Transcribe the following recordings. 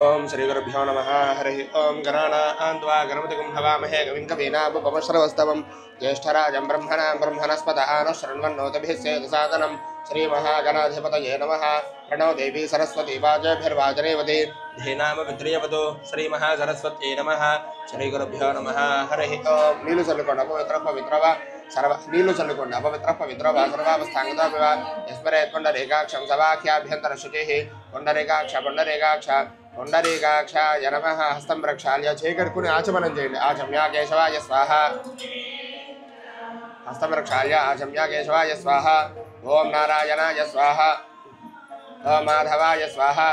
ओम श्री गुरुभ्यो नमः हरि ओम गणानान्त्वा गणपतिं हवामहे कविं कवीनामुपमश्रवस्तवं ज्येष्ठराजं ब्रह्मणस्पत आनशृण्वन्नोतिभिः सेदसादनं श्रीमहागणाधिपतये नमः। प्रणो देवी सरस्वती वाजभिर्वाजनेवती धीनामभिद्रियवतु श्रीमहासरस्वत्यै नमः। श्रीगुरुभ्यो नमः हरि ओम। नीलु चल्लुकोंड पवित्रवा सर्व नीलु चल्लुकोंड पवित्रवा सर्वावस्थांगतोऽपिव यस्मरेत् पुण्डरीकाक्षं सवाख्याभ्यन्तरशुचिः पुण्डरीकाक्ष पुण्डरीकाक्षाय नमः। हस्तं प्रक्षाल्य चेकर्कुनि आचमनं चेयंడి। आचम्या केशवाय स्वाहा। हस्तं प्रक्षाल्य आचम्या केशवाय स्वाहा। ओम नारायणाय स्वाहा। ओम माधवाय स्वाहा।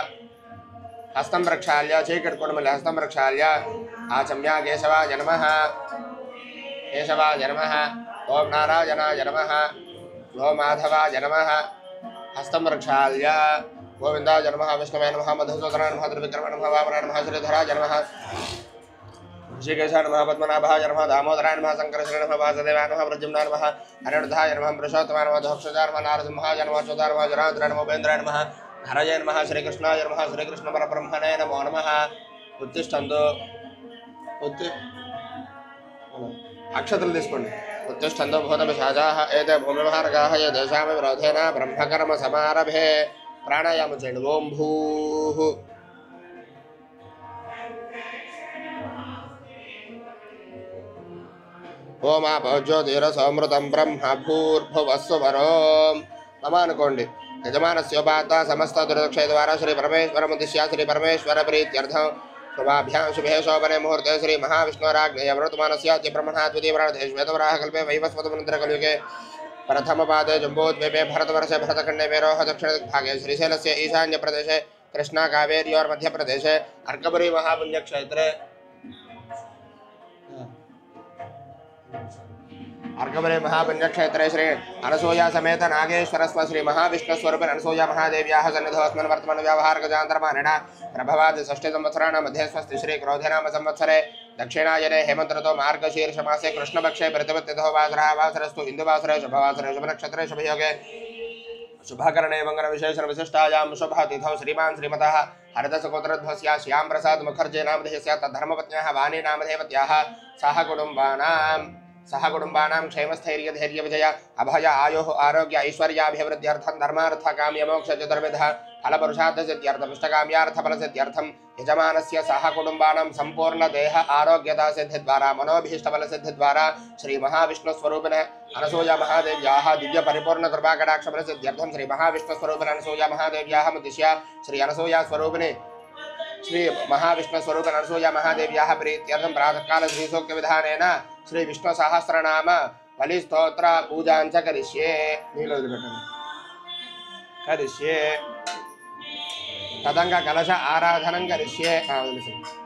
हस्तं प्रक्षाल्य चेकर्कुनि मल्ल हस्तं प्रक्षाल्य आचम्या केशवाय नमः। केशवाय नमः। ओम नारायणाय नमः। ओम माधवाय नमः। हस्तं प्रक्षाल्य गोविंदाय नमः। विष्णवे नमः। मधुसूदनाय नमः। त्रिविक्रमाय नमः। वामनाय नमः। श्रीधराय नमः। ऋषिकेशाय नमः। पद्मनाभाय नमः। दामोदराय नमः। शंकरश्री नमः। वासुदेवाय नमः। प्रद्युम्नाय नमः। अनिरुद्धाय नमः। पुरुषोत्तमाय नमः। दक्षजाय नमः। नारसिंहाय नमः। चोदाय नमः। जनार्दनाय नमः। उपेन्द्राय नमः। हरये नमः। श्रीकृष्णाय नमः। श्रीकृष्ण परब्रह्मणे नमो नमः। उत्तिष्ठन्तु अक्षतలు తీసుకోండి। उत्तिष्ठन्तु भूतपिशाचाः एते भूमिमार्गाः ये तेषां विरोधेन ब्रह्मकर्म समारभे। प्राणायामं చేయండి। ఓం భూః ఓం ఆపో జ్యోతిరసమృతం బ్రహ్మ భూర్భువస్సువరోం నమ అనుకోండి। యజమానస్యోపాత సమస్త దుర్దక్షయ ద్వారా శ్రీ పరమేశ్వరముద్దిశ్య శ్రీ పరమేశ్వర ప్రీత్యర్థం शुभाभ्यां शुभे शोभने मुहूर्ते श्री महाविष्णुराज्ञया वर्तमानस्य ब्रह्मणा द्वितीयवराधे श्वेतवराहकल्पे वैवस्वतमन्त्रकलियुगे प्रथमपादे जम्बूद्वीपे भरतवर्षे भरतखण्डे मेरोः दक्षिणदिग्भागे श्रीशैलस्य ईशान्यप्रदेशे कृष्णा कावेर्योर्मध्यप्रदेशे अर्कपुरी महापुण्यक्षेत्रे अर्कपुरी महापुण्यक्षेत्रे श्री अनसूया समेत नागेश्वरस्व श्री महाविष्णुस्वरूप अनसूया महादेव्याः सन्निधौ अस्मिन् वर्तमान व्यावहारिकजान्तरमानेन प्रभवादि षष्ठी संवत्सराणां मध्ये स्वस्ति श्री क्रोधनाम संवत्सरे दक्षिणायने हेमंत ऋतौ मार्गशीर्षमासे कृष्णपक्षे प्रतिपत्तितो वासरः वासरस्तु हिन्दुवासरे शुभवासरे शुभनक्षत्रे शुभयोगे शुभकरणे मंगलविशेषण विशिष्टायां शुभतिथौ श्रीमान् श्रीमतः हरितसकोत्रध्वस्य श्यामप्रसाद मुखर्जी नामधेयस्य तद्धर्मपत्न्याः वाणी नामधेयवत्याः सह कुटुम्बानां क्षेमस्थैर्य धैर्य विजय अभय आयुः आरोग्य ऐश्वर्याभिवृद्ध्यर्थं धर्मार्थ काम्य मोक्ष चतुर्विध फलपुरुषार्थ सिद्ध्यर्थं इष्टकाम्यार्थ फल सिद्ध्यर्थं यजमानस्य सह कुटुम्बानां संपूर्ण देह आरोग्यता सिद्धि द्वारा मनोभीष्ट फल सिद्धि द्वारा श्री महाविष्णुस्वरूपिणे अनसूया महादेव्याः दिव्य परिपूर्ण कृपा कटाक्ष फल सिद्ध्यर्थं श्री महाविष्णुस्वरूपिणे अनसूया महादेव्याः उद्दिश्य श्री अनसूया स्वरूपिणे श्री महाविष्णुस्वरूप अनसूया महादेव्याः प्रीत्यर्थं प्रातःकाल श्रीसूक्त विधानेन श्री विष्णु सहस्रनाम बलि स्तोत्र पूजां च करिष्ये। तदंग कलश आराधनं करिष्ये।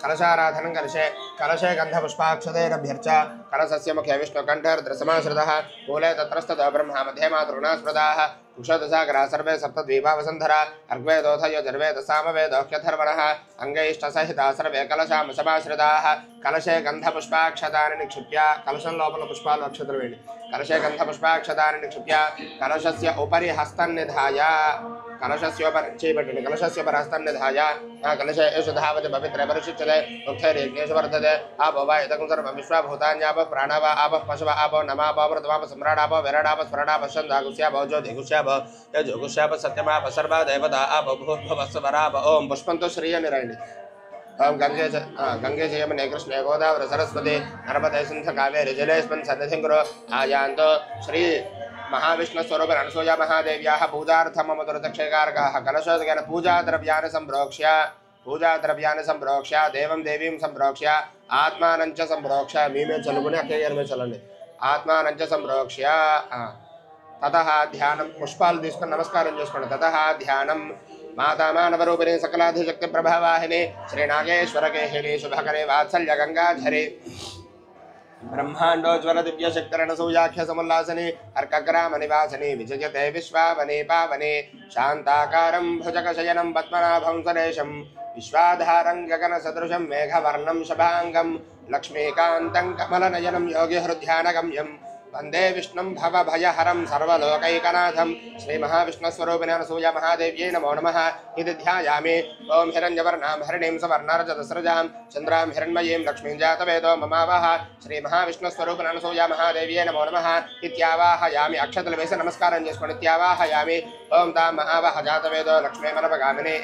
कलशाराधनं करिष्ये। कलशे गन्धपुष्पाक्षतेरभ्यर्च कलशस्य मुखे विष्णुकण्ठर्द्रसमाश्रितः मूले तत्रस्ततो ब्रह्मा मध्ये मातॄणा स्मृताः कुशदशाग्रा सर्वे सप्तद्वीपा वसुन्धरा अर्ग्वेदोथयो जर्वेदसामवेदोह्यथर्वणः अङ्गैष्टसहिता सर्वे कलशां समाश्रिताः कलशे गन्धपुष्पाक्षतानि निक्षिप्य कलशं लोपल पुष्पालु अक्षतलु वेणि कलशे गन्धपुष्पाक्षतानि निक्षिप्य कलशस्य उपरि हस्तं निधाय कलशस्योपरि चेपट्टि कलशस्योपरि हस्तं निधाय कलशे एषु धावति पवित्रे परिशुच्यते उक्थैर्यज्ञेषु वर्धते आपो वा इदं सर्वं विश्वभूतान्यापः प्राणव आपः पशव आपो नमापो मृतमापः सम्राडापो विराडापः स्मराडापः छन्दागुष्यापो ज्योतिगुष्यापो यजुगुष्यापः सत्यमापः सर्वा देवता आपो भूर्भुवस्सुवरापो ओम पुष्पं तो श्रीयनिरण्य ओम गंगे च यमुने कृष्णे गोदावरी सरस्वती नर्मदे सिन्धु कावेरी जलेऽस्मिन् सन्निधिं कुरु आयान्तो श्री महाविष्णुस्वरूप अनसूया महादेव्याः पूजार्थं मम दुर्दक्षिकारकाः कलशोदकेन पूजाद्रव्याणि संप्रोक्ष्य देवं देवीं संप्रोक्ष्य आत्मानं च संप्रोक्ष्य मी में चलुकुने अक्केयर में चलंడి आत्मानं च संप्रोक्ष्य ततः ध्यानं पुष्पाలు తీసుకొని నమస్కారం చేసుకోండి। ततः ध्यानं माता मानवरूपिणी सकलाधिशक्ति प्रभावाहिनी श्रीनागेश्वरकेहिनी शुभकरे वात्सल्य गंगाधरी ब्रह्मांडोज्वल दिव्य शक्तिरणसूयाख्य समुल्लासनी अर्कग्राम निवासिनी विजयते विश्वावने पावने शांताकारं भुजगशयनं पद्मनाभं सुरेशं विश्वाधारं गगनसदृशं मेघवर्णं शभांगं लक्ष्मीकान्तं कमलनयनं योगिहृद्यानगम्यं वंदे विष्णुं भवभयहरं सर्वलोकैकनाथं श्रीमहाविष्णुस्वरूपिणे अनसूया महादेव्यै नमो नमः इति ध्यायामि। ओं हिरण्यवर्णां हरिणीं सवर्णरजतस्रजां चन्द्रां हिरण्मयीं लक्ष्मीं जातवेदो ममावह श्रीमहाविष्णुस्वरूपिणे अनसूया महादेव्यै नमो नमः इत्यावाहयामि। अक्षतल वेసి नमस्कारं చేసుకొని इत्यावाहयामि। ओं तां महावह जातवेदो लक्ष्मीमनवगामिनी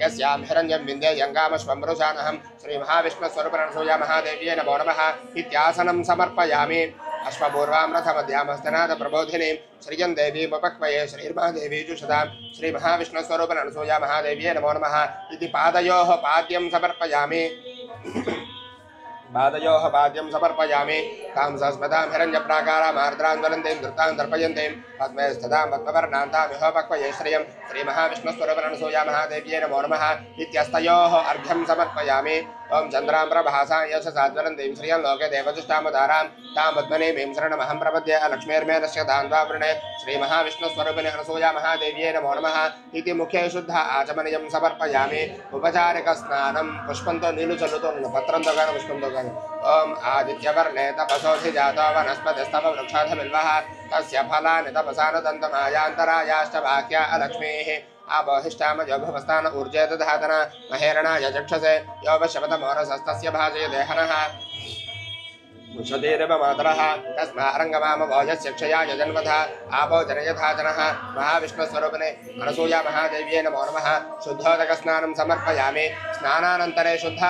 यस्यां हिरण्यं विन्देयङ्गामश्वमृषानहं श्रीमहाविष्णुस्वरूपिणे अनसूया महादेव्यै नमो नमः इत्यासनं समर्पयामि। अश्वपूर्वां रथमध्यामस्तनाद प्रबोधिनीं श्रियं देवीमुपक्वये श्रीर्महादेवी जुषतां श्रीमहाविष्णुस्वरूपिणे अनसूया महादेव्यै नमो नमः इति पादयोः पाद्यं समर्पयामि। पादयोः पाद्यं समर्पयामि। तां संस्मतां हिरण्यप्राकाराम् आर्द्रां ज्वलन्तीं धृतां दर्पयन्तीं पद्मे स्थितां पद्मवर्णान्तां विहोपक्वये श्रियं श्रीमहाविष्णुस्वरूपिणे अनसूया महादेव्यै नमो नमः इत्यस्तयोः अर्घ्यं समर्पयामि। ओं चन्द्रां प्रभासां यशसा ज्वलन्तीं श्रियं लोके देवजुष्टामुदारां तां पद्मनीमीं शरणमहं प्रपद्ये लक्ष्मीर्मेनस्य दान्वावृणे श्रीमहाविष्णुस्वरूपिणे अनसूया महादेव्यै नमो नमः इति मुखे शुद्ध आचमनीयं समर्पयामि। उपचारिकस्नानं पुष्पंतो नीलु चल्लुतो पत्रंतो गानि पुष्पंतो गानि। ओं आदित्यवर्णे तपसोऽधिजातो वनस्पतिस्तव वृक्षाधबिल्वः तस्य फलानि तपसानुदन्तमायान्तरायाश्च वाक्या अलक्ष्मीः आबोहिष्टामयो भवस्तान ऊर्जे दधातना महेरणाय चक्षसे यो वशपतमोरसस्तस्य भाजय देहनः मुषदेरव मातरः तस्मारङ्गमामभोजस्य क्षयाय जन्मथा आपो जनयथा जनः महाविष्णुस्वरूपिणे अनसूया महादेव्यै नमो नमः शुद्धोदकस्नानं समर्पयामि। स्नानानन्तरे शुद्ध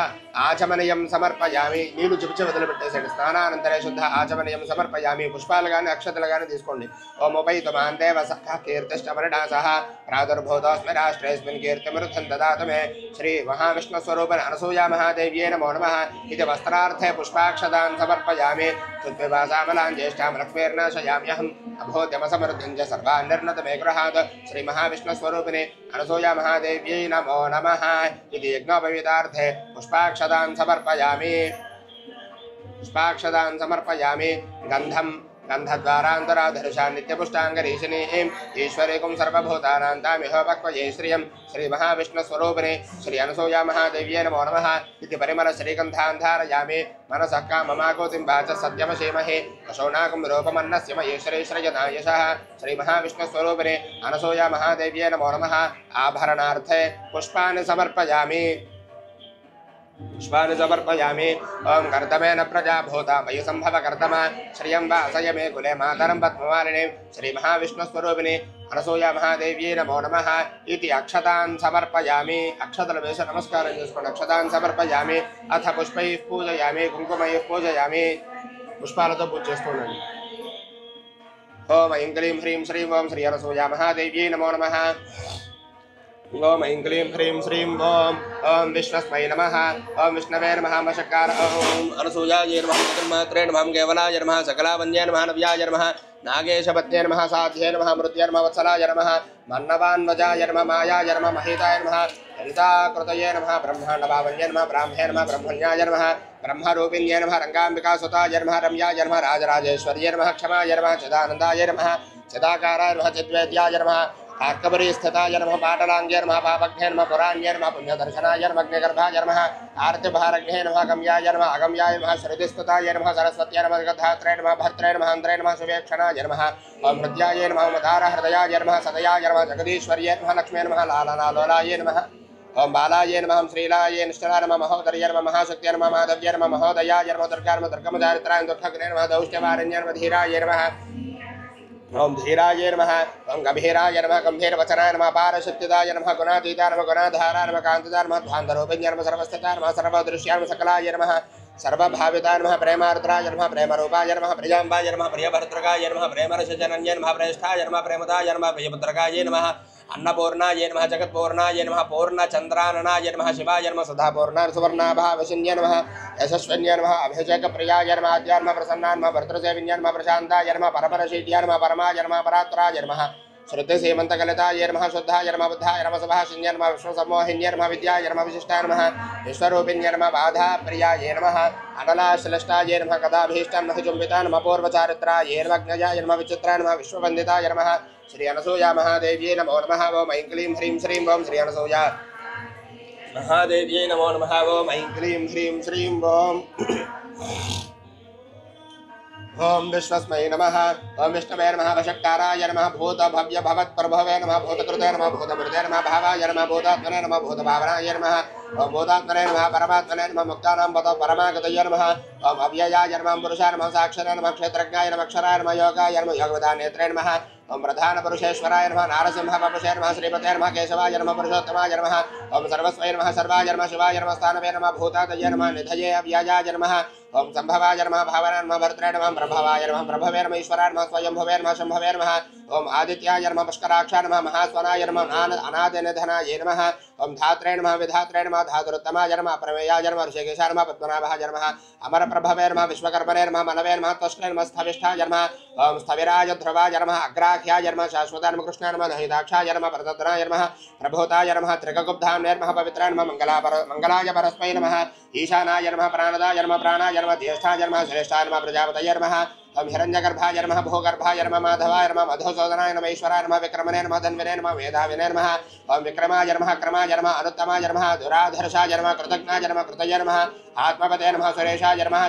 आचमनीयं समर्पयामि। नीళ్ళు చిపిచి వదిలిపెట్టేసండి। స్నానానంతరే శుద్ధ ఆచమనీయం సమర్పయామి। పుష్పాలు గాని అక్షతలు గాని తీసుకోండి। ఓం ఉపైతుమాన్ దేవ సఖ కీర్తిష్టమరణాసః ప్రాదుర్భూతోస్మి రాష్ట్రేస్మిన్ కీర్తిమృద్ధం దదాతు మే శ్రీ మహావిష్ణుస్వరూపిణే అనసూయా మహాదేవ్యై నమో నమః ఇది వస్త్రార్థే పుష్పాక్షతాన్ సమర్పయామి। తుత్వివాసామలాం జ్యేష్ఠాం లక్ష్మీర్నాశయామ్యహం అభూత్యమసమృద్ధిం చ సర్వాన్ నిర్ణతమే గృహాత్ శ్రీ మహావిష్ణుస్వరూపిణే అనసూయా మహాదేవ్యై నమో నమః ఇది యజ్ఞోపవీతార్థే पुष्पाक्षतान् समर्पयामि। पुष्पाक्षतान् समर्पयामि। गन्धं गन्धद्वारान्तराधर्षा नित्यपुष्टाङ्गरीशिनीं ईश्वरीकुं सर्वभूतानां तामिहोपक्वये श्रियं श्रीमहाविष्णुस्वरूपिणे श्री अनसूया महादेव्यै नमो नमः इति परिमलश्रीगन्धान् धारयामि। मनसः काममाकोतिं वाचः सत्यमशीमहि अशोणाकं रूपमन्नस्य मयि श्रीश्रयनायशः श्रीमहाविष्णुस्वरूपिणे अनसूया महादेव्यै नमो नमः आभरणार्थे पुष्पाणि समर्पयामि। पुष्पाणि समर्पयामि। ओं कर्दमेन प्रजा भूता मयि सम्भव कर्दम श्रियं वासय मे कुले मातरं पद्ममालिनीं श्रीमहाविष्णुस्वरूपिणे అనసూయ మహాదేవ్యై నమో నమః इति అక్షతాన్ సమర్పయామి। అక్షతల వేసి నమస్కారం చేసుకోండి। అక్షతాన్ సమర్పయామి। అథ పుష్పైః పూజయామి కుంకుమైః పూజయామి। పుష్పాలతో పూజ చేసుకోండి। ఓం ఐం క్లీం హ్రీం శ్రీం ఓం శ్రీ అనసూయ మహాదేవ్యై నమో నమః। ओम ऐं क्लीं ह्रीं श्रीं ओम ओम विश्वस्मै नमः ओम विष्णवे नमः मशकार ओम अनसूयायै नमः चतुर्मात्रे नमः केवलाय नमः सकलावन्ये नमः नव्याय नमः नागेशपत्ये नमः साध्ये नमः मृत्ये नमः वत्सलाय नमः मन्नवान्वजाय नमः मायाय नमः महिताय नमः ललिताकृतये नमः ब्रह्माण्डभावन्ये नमः ब्राह्मणे नमः ब्रह्मण्याय नमः ब्रह्मरूपिण्ये नमः रङ्गाम्बिकासुताय नमः रम्याय नमः राजराजेश्वर्ये नमः क्षमाय नमः चिदानन्दाय नमः चिदाकाराय नमः चिद्वेद्याय नमः आर्कबरी स्थिताय नमः पाटलाङ्गे नमः पापघ्ने नमः पुराण्ये नमः पुण्यदर्शनाय नमः अग्निगर्भाय नमः आर्तिभारघ्ने नमः गम्याय नमः अगम्याय नमः श्रुतिस्तुताय नमः सरस्वत्यै नमः गधात्रे नमः भर्त्रे नमः अन्त्रे नमः सुवेक्षणाय नमः ओम हृदयाय नमः उदारहृदयाय नमः सदयाय नमः जगदीश्वर्ये नमः लक्ष्मे नमः लालनालोलाय नमः ओम बालाय नमः श्रीलाय निष्ठा नमः महोदर्य नमः महाशक्त्यै नमः माधव्य नमः महोदयाय नमः दुर्गा नमः दुर्गमचारित्राय दुःखग्ने नमः दौष्ट्यवारण्ये नमः धीराय नमः ओम धीराय नमः ओम गंभीराय नमः गंभीरवचनाय नमः पारशक्तिदाय नमः गुणातीताय नमः गुणाधाराय नमः कांतिदाय नमः ध्वान्तरूपिण्याय नमः सर्वस्थिताय नमः सर्वदृश्याय नमः सकलाय नमः सर्वभाविताय नमः प्रेमार्द्राय नमः प्रेमरूपाय नमः प्रियाम्बाय नमः प्रियभर्तृकाय नमः प्रेमरसजनन्ये नमः प्रेष्ठाय नमः प्रेमदाय नमः प्रियपुत्रकाय नमः अन्नपूर्णाय नमः जगत्पूर्णाय नमः पूर्णचन्द्राननाय नमः शिवाय नमः सदापूर्णाय सुवर्णाभावशिन्ये नमः यशस्विन्ये नमः अभिषेकप्रियाय नमः आद्याय नमः प्रसन्नाय नमः भर्तृसेविन्ये नमः प्रशान्ताय नमः परपरशीट्याय नमः परमाय नमः परात्राय नमः श्रुतिसीमन्तकलिताय नमः शुद्धाय नमः बुद्धाय नमः सुभाषिन्ये नमः विष्णुसमोहिन्ये नमः विद्याय नमः विशिष्टाय नमः विश्वरूपिण्ये नमः बाधाप्रियाय नमः अनलाश्लिष्टाय नमः कदाभीष्टाय नमः चुम्बिताय नमः पूर्वचारित्राय नमः ज्ञाय नमः विचित्राय नमः विश्ववन्दिताय नमः श्री अनसूया महादेव्यै नमो नमः ओम ऐं क्लीं ह्रीं श्रीं ओम श्री अनसूया महादेव्यै नमो नमः ओम ऐं क्लीं ह्रीं श्रीं ओम ओम विश्वस्मै नमः। ओम विष्णवे नमः। वषट्काराय नमः। भूत भव्य भवत्प्रभवे नमः। भूतकृते नमः। भूतमृते नमः। भावाय नमः। भूतात्मने नमः। भूतभावनाय नमः। ओम भूतात्मने नमः। परमात्मने नमः। मुक्तानां परमागतये नमः। ओम अव्ययाय नमः। पुरुषाय नमः। साक्षराय नमः। क्षेत्रज्ञाय नमः। अक्षराय नमः। योगाय नमः। योगवदानेत्रे नमः। ओम प्रधान पुरुषेश्वराय नमः। नारसिंह वपुषे नमः। श्रीपते नमः। केशवाय नमः। पुरुषोत्तमाय नमः। ओम सर्वस्वै नमः। सर्वाय नमः। शिवाय नमः। स्थानवे नमः। भूतादये नमः। निधये अव्ययाय नमः। ओम संभवाय नमः। भावनाय नमः। भर्त्रे नमः। प्रभवाय नमः। प्रभवे नमः। ईश्वराय नमः। स्वयंभुवे नमः। शंभवे नमः। ओम आदित्याय नमः। पुष्कराक्षाय नमः। महास्वनाय नमः। अनादिनिधनाय नमः। ओम धात्रे नमः। विधात्रे नमः। धातुरुत्तमाय नमः। प्रमेयाय नमः। ऋषिकेशाय नमः। पद्मनाभाय नमः। अमर प्रभवे नमः। विश्वकर्मणे नमः। मनवे नमः। त्वष्टे नमः। स्थविष्ठाय नमः। ओम स्थविराज ध्रुवाय नमः। अग्राख्याय नमः। शाश्वताय नमः। कृष्णाय नमः। लोहिताक्षाय नमः। प्रतद्राय नमः। प्रभूताय नमः। त्रिकगुप्धाय नमः। पवित्राय नमः। मंगलाय परस्मै नमः। ईशानाय नमः। प्राणदाय नमः। प्राणाय नमः। ज्येष्ठाय नमः। श्रेष्ठाय नमः। प्रजापतये नमः। ओम हिरण्यगर्भाय नमः। भूगर्भाय नमः। माधवाय नमः। मधुसूदनाय नमः। ईश्वराय नमः। विक्रमणे नमः। धन्वने नमः। मेधाविने नमः। ओम विक्रमाय नमः। क्रमाय नमः। अनुत्तमाय नमः। दुराधर्षाय नमः। कृतज्ञाय नमः। कृतये नमः। आत्मपते नमः। सुरेशाय नमः।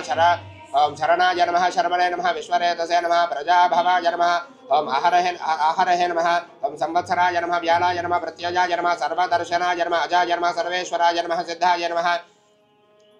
ओम शरणाय नमः। शर्मणे नमः। विश्वरेतसे नमः। प्रजाभवाय नमः। ओम आहरहे नमः। ओम संवत्सराय नमः। व्यालाय नमः। प्रत्ययाय नमः। सर्वदर्शनाय नमः। अजाय नमः। सर्वेश्वराय नमः। सिद्धाय नमः।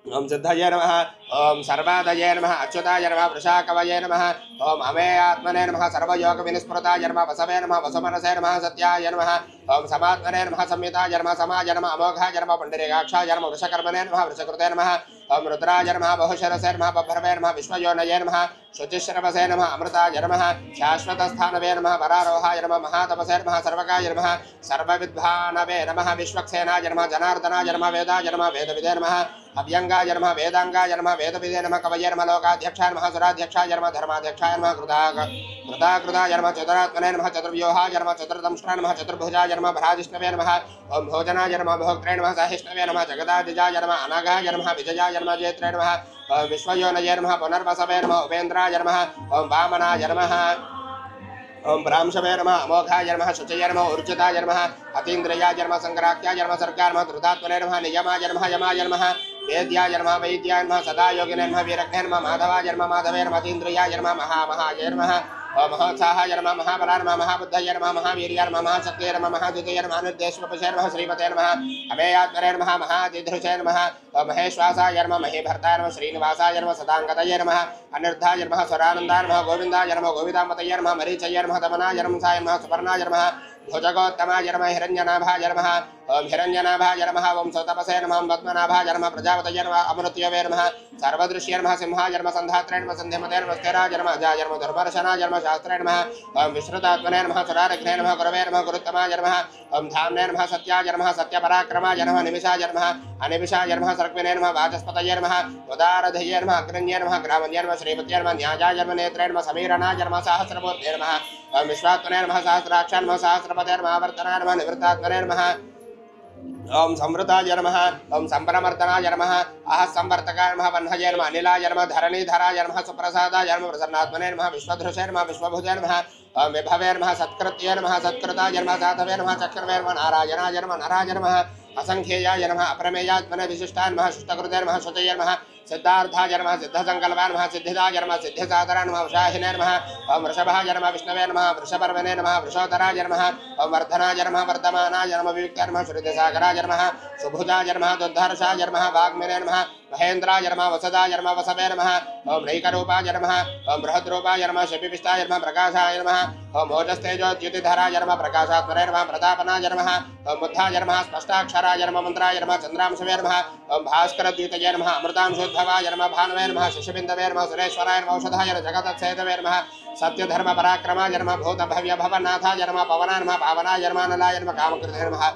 ओम सिद्धये नमः। ओम सर्वादये नमः। अच्युताय नमः। वृषाकवये नमः। ओम अमेय आत्मने नमः। सर्वयोग विनिस्मृताय नमः। वसवे नमः। वसुमनसे नमः। सत्याय नमः। ओम समात्मने नमः। संयुताय नमः। समाय नमः। अमोघाय नमः। पुण्डरीकाक्षाय नमः। वृषकर्मणे नमः। वृषकृते नमः। ओम रुद्राय नमः। बहुशरसे नमः। बभ्रवे नमः। विश्वयोनये नमः। शुचिश्रवसे नमः। अमृताय नमः। शाश्वतस्थानवे नमः। वरारोहाय नमः। महातपसे नमः। सर्वकाय नमः। सर्वविद्भानवे नमः। विश्वक्सेनाय नमः। जनार्दनाय नमः। वेदाय नमः। वेदविदे नमः। अभ्यंगाय नमः। वेदांगाय नमः। वेदविदे नमः। कवये नमः। लोकाध्यक्षाय नमः। सुराध्यक्षाय नमः। धर्माध्यक्षाय नमः। कृताकृताय नमः। चतुरात्मने नमः। चतुर्व्यूहाय नमः। चतुर्दंष्ट्राय नमः। चतुर्भुजाय नमः। भराजिष्णवे नमः। ओम भोजनाय नमः। भोक्त्रे नमः। सहिष्णवे नमः। जगदादिजाय नमः। अनगाय नमः। विजयाय नमः। जयत्रे नमः। ओम विश्वयोनये नमः। पुनर्वसवे नमः। उपेन्द्राय नमः। ओम वामनाय नमः। ओम ब्राह्मशवे नमः। अमोघाय नमः। शुचये नमः। ऊर्जिताय नमः। अतीन्द्रियाय नमः। संग्राह्याय नमः। सर्गाय नमः। धृतात्मने नमः। नियमाय नमः। यमाय नमः। वेद्याय नमः। वैद्याय नमः। सदा योगिने नमः। वीरज्ञे नमः। माधवाय नमः। माधवे नमः। अतीन्द्रियाय नमः। महामहाय नमः। महोत्साहाय नमः। महाबलाय नमः। महाबुद्धये नमः। महावीर्याय नमः। महाशक्तिये नमः। महाद्वितीये नमः। अनुद्देश्यपशे नमः। श्रीपते नमः। अमेयात्मने नमः। महादिधृषे नमः। महेश्वासाय नमः। महीभर्ताय नमः। श्रीनिवासाय नमः। सदांगतये नमः। अनिर्धाय नमः। स्वरानन्दाय नमः। गोविन्दाय नमः। गोविदामतये नमः। मरीचये नमः। दमनाय नमः। साय नमः। सुपर्णाय नमः। भुजगोत्तमाय नमः। हिरण्यनाभाय नमः। ओम हिरण्यनाभाय नमः। ओम सौतपसे नमः। ओम पद्मनाभाय नमः। प्रजापतये नमः। अमृतयवे नमः। सर्वदृश्ये नमः। सिंहाय नमः। संधात्रे नमः। संध्यमते नमः। स्थिराय नमः। अजाय नमः। धर्मर्षणाय नमः। शास्त्रे नमः। ओम विश्रुतात्मने नमः। सुरारघ्ने नमः। गुरवे नमः। गुरुत्तमाय नमः। ओम धाम्ने नमः। सत्याय नमः। सत्यपराक्रमाय नमः। निमिषाय नमः। अनिमिषाय नमः। सर्पिणे नमः। वाचस्पतये नमः। उदारधये नमः। अग्रण्ये नमः। ग्रामण्ये नमः। श्रीपत्ये नमः। न्यायाय नमः। नेत्रे नमः। समीरणाय नमः। सहस्रमूर्ते नमः। ओम विश्वात्मने नमः। सहस्राक्षाय नमः। सहस्रपदे नमः। आवर्तनाय नमः। निवृत्तात्मने नमः। ओम संवृताय नमः। ओम संपरमर्दनाय नमः। अह संवर्तकाय नमः। वह्नये नमः। अनिलाय नमः। धरणीधराय नमः। सुप्रसादाय नमः। प्रसन्नात्मने नमः। विश्वधृषे नमः। विश्वभुजे नमः। ओम विभवे नमः। सत्कृत्ये नमः। सत्कृताय नमः। साधवे नमः। चक्रवे नमः। नारायणाय नमः। नराय नमः। असंख्येयाय नमः। अप्रमेयात्मने विशिष्टाय नमः। शिष्टकृते नमः। शुचये नमः। सिद्धार्थाय नमः। सिद्धसंकल्पाय नमः। सिद्धिदाय नमः। सिद्धिसादराय नमः। उषाहिने नमः। ओम वृषभाय नमः। विष्णवे नमः। वृषपर्वणे नमः। वृषोदराय नमः। ओम वर्धनाय नमः। वर्धमानाय नमः। विविक्ताय नमः। श्रुतिसागराय नमः। सुभुजाय नमः। दुर्धर्षाय नमः। वाग्मिने नमः। महेन्द्राय नमः। वसदाय नमः। वसवे नमः। ओम नैकरूपाय नमः। ओम बृहद्रूपाय नमः। शिपिविष्टाय नमः। प्रकाशाय नमः। ओम ओजस्तेजोद्युतिधराय नमः। प्रकाशात्मने नमः। प्रतापनाय नमः। ओम बुद्धाय नमः। स्पष्टाक्षराय नमः। मंत्राय नमः। चन्द्रांशवे नमः। ओम भास्करद्युतये नमः। अमृतांशोद्भवाय नमः। भानवे नमः। शशिबिन्दवे नमः। सुरेश्वराय नमः। औषधाय नमः। जगतच्छेदवे नमः। सत्यधर्म पराक्रमाय नमः। भूतभव्य भवनाथाय नमः। पवनाय नमः। पावनाय नमः। नलाय नमः। कामकृते नमः।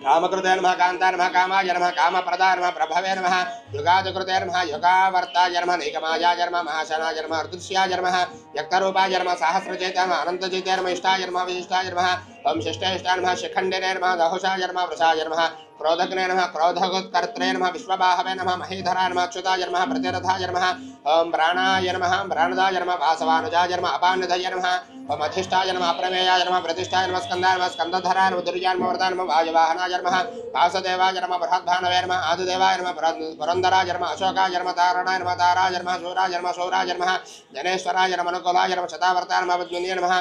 कामकृते नमः। कान्ताय नमः। कामाय नमः। कामप्रदाय नमः। प्रभवे नमः। युगादिकृते नमः। युगावर्ताय नमः। निगमाय नमः। महाशनाय नमः। अर्दृश्याय नमः। व्यक्तरूपाय नमः। सहस्रचेताय नमः। अनन्तचेताय नमः। इष्टाय नमः। विशिष्टाय नमः। ओम शिष्टेष्टाय नमः। शिखण्डिने नमः। दहुषाय नमः। वृषाय नमः। क्रोधग्ने नमः क्रोधगोत्कर्त्रे नमः विश्वबाहवे नमः महीधराय नमः अच्युताय नमः प्रतिरथाय नमः ओम प्राणाय नमः प्राणदाय नमः वासवानुजाय नमः अपानदाय नमः ओम अधिष्ठाय नमः अप्रमेयाय नमः प्रतिष्ठाय नमः स्कन्दाय नमः स्कन्दधराय नमः दुर्याय नमः वरदाय नमः वायुवाहनाय नमः वासुदेवाय नमः बृहद्भानवे नमः आदिदेवाय नमः पुरन्दराय नमः अशोकाय नमः तारणाय नमः ताराय नमः शूराय नमः शौराय नमः जनेश्वराय नमः अनुकूलाय नमः शतावर्ताय नमः पद्मिन्ये नमः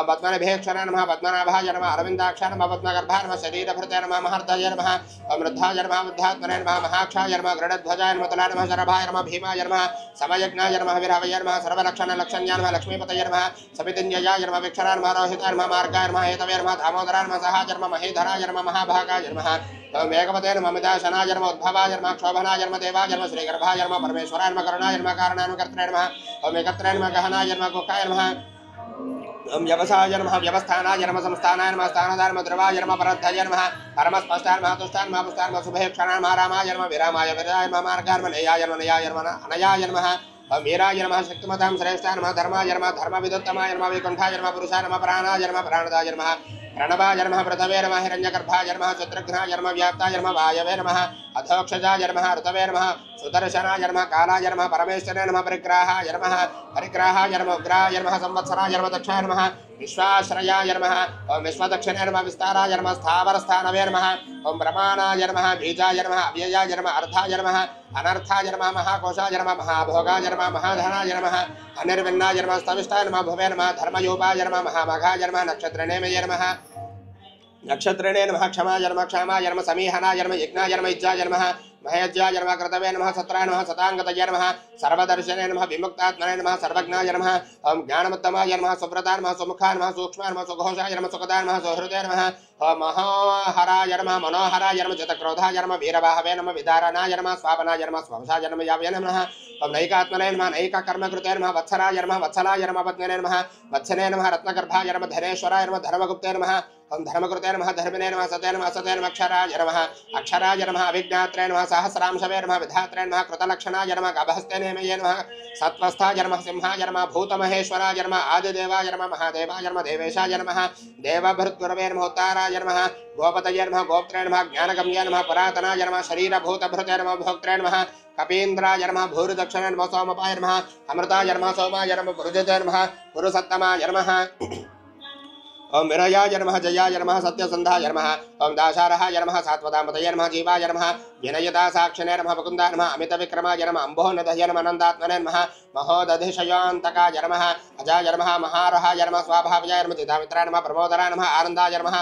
पद्मनाभेक्षणाय नमः पद्मनाभाय नमः अरविन्दाक्षाय नमः पद्मगर्भाय नमः शरीरभृताय नमः महर्ताय नमः अमृद्धाय नमः बुद्धात्मने नमः महाक्षाय नमः गरुडध्वजाय नमः तुलाय नमः शरभाय नमः भीमाय नमः समयज्ञाय नमः विरावय नमः सर्वलक्षणलक्षण्याय नमः लक्ष्मीपतये नमः सवितुञ्जयाय नमः विक्षराय नमः रोहिताय नमः मार्गाय नमः हेतवे नमः दामोदराय नमः सहाय नमः महीधराय नमः महाभागाय नमः मेघपते नमः मिताशनाय नमः उद्भवाय नमः क्षोभनाय नमः देवाय नमः श्रीगर्भाय नमः परमेश्वराय नमः करुणाय नमः कारणाय नमः कर्त्रे नमः ओम एकत्रे नमः गहनाय नमः गुहाय नमः ओम व्यवसाय नमः व्यवस्थानाय नमः संस्थानाय नमः स्थानदाय नमः द्रवाय नमः परद्धाय नमः परमस्पष्टाय नमः तुष्टाय नमः पुष्टाय नमः शुभेक्षणाय नमः रामाय नमः विरामाय विराय नमः मार्गाय नमः नयाय नमः नयाय नमः अनयाय नमः वीराय नमः शक्तिमतां श्रेष्ठाय नमः धर्माय नमः धर्मविदुत्तमाय नमः वैकुण्ठाय नमः पुरुषाय नमः प्राणाय नमः प्राणदाय नमः प्रणवाय नमः पृथवे नमः हिरण्यगर्भाय नमः शत्रुघ्नाय नमः व्याप्ताय नमः वायवे नमः अधोक्षजाय नमः ऋतवे नमः सुदर्शनाय नमः कालाय नमः परमेश्वराय नमः परिग्राहाय नमः परिग्राहाय नमः उग्राय नमः संवत्सराय नमः दक्षाय नमः विश्वाश्रयाय नमः ओम विश्वदक्षिणे नमः विस्ताराय नमः स्थावरस्थानवे नमः ओम ब्रह्माणाय नमः बीजाय नमः अव्ययाय नमः अर्थाय नमः अनर्थाय नमः महाकोशाय नमः महाभोगाय नमः महाधनाय नमः अनिर्विन्नाय नमः स्तविष्ठाय नमः भुवे नमः धर्मयोपाय नमः महामघाय नमः नक्षत्रेणेमये नमः नक्षत्रेणे नमः क्षमाय नमः क्षामाय नमः समीहनाय नमः यज्ञाय नमः इज्जाय नमः महेज्याय नमः कृतवे नमः सत्राय नमः शताङ्गतये नमः सर्वदर्शने नमः विमुक्तात्मने नमः सर्वज्ञाय नमः ओम ज्ञानमुत्तमाय नमः सुव्रताय नमः सुमुखाय नमः सूक्ष्माय नमः सुघोषाय नमः सुखदाय नमः सुहृदय नमः ओम महाहराय नमः मनोहराय नमः चित्तक्रोधाय नमः वीरबाहवे नमः विदारणाय नमः स्वापनाय नमः स्वंशाय नमः यावये नमः ओम नैकात्मने नमः नैककर्मकृते नमः वत्सराय नमः वत्सलाय नमः पद्मने नमः वत्सने नमः रत्नगर्भाय नमः धनेश्वराय नमः धर्मगुप्ते नमः ओम धर्मकृते नमः धर्मिणे नमः सते नमः असते नमः अक्षराय नमः अभिज्ञात्रे नमः सहस्रांशवे नमः विधात्रे नमः कृतलक्षणाय नमः गभस्ते नेमये नमः सत्वस्थाय नमः सिंहाय नमः भूतमहेश्वराय नमः आदिदेवाय नमः महादेवाय नमः देवेशाय नमः देवभृद्गुरवे नमः उत्ताराय नमः गोपतये नमः गोप्त्रे नमः ज्ञानगम्ये नमः पुरातनाय नमः शरीरभूतभृते नमः भोक्त्रे नमः कपीन्द्राय नमः भूरिदक्षिणे नमः सोमपाय नमः अमृताय नमः सोमाय नमः पुरुजते नमः पुरुषोत्तमाय नमः ओम विनयाय नमः जयाय नमः सत्यसन्धाय नमः ओम दाशारहाय नमः सात्वतामतये नमः जीवाय नमः विनयता साक्षिणे नमः मुकुन्दाय नमः अमितविक्रमाय नमः अम्भोनदये नमः नन्दात्मने नमः महोदधिशयान्तकाय नमः अजाय नमः महारहाय नमः स्वाभावयाय नमः चिदामित्राय नमः प्रमोदराय नमः आनन्दाय नमः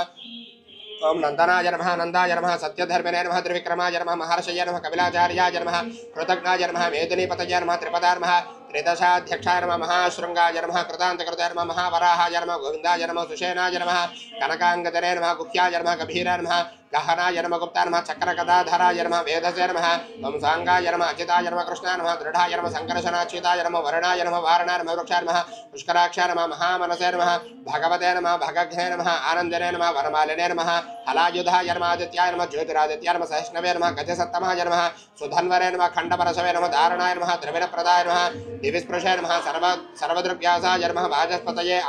ओम नंदनाय नमः नंदाय नमः सत्यधर्मिणे नमः त्रिविक्रमाय नमः महर्षये नमः कपिलाचार्याय नमः कृतज्ञाय नमः मेदिनीपतये नमः त्रिपदाय नमः त्रिदशाध्यक्षाय नमः महाशृंगाय नमः कृतान्तकृताय नमः महावराहाय नमः गोविन्दाय नमः सुषेणाय नमः कनकाङ्गदने नमः गुह्याय नमः गभीराय नमः गहनाय नमः गुप्ताय नमः चक्रगदाधराय नमः वेदसे नमः ओम सांगाय नमः अचिताय नमः कृष्णाय नमः दृढाय नमः संकर्षणाच्युताय नमः वर्णाय नमः वारणाय नमः वृक्षाय नमः पुष्कराक्षाय नमः महामनसे नमः भगवते नमः भगघ्ने नमः आनन्दने नमः वनमालिने नमः हलायुधाय नमः आदित्याय नमः ज्योतिरादित्याय नमः सहिष्णवे नमः गजसत्तमाय नमः सुधन्वरे नमः खण्डपरशवे नमः धारणाय नमः द्रविणप्रदाय नमः दिविस्पृशे नमः सर्वदृग्व्यासाय नमः वाचस्पतये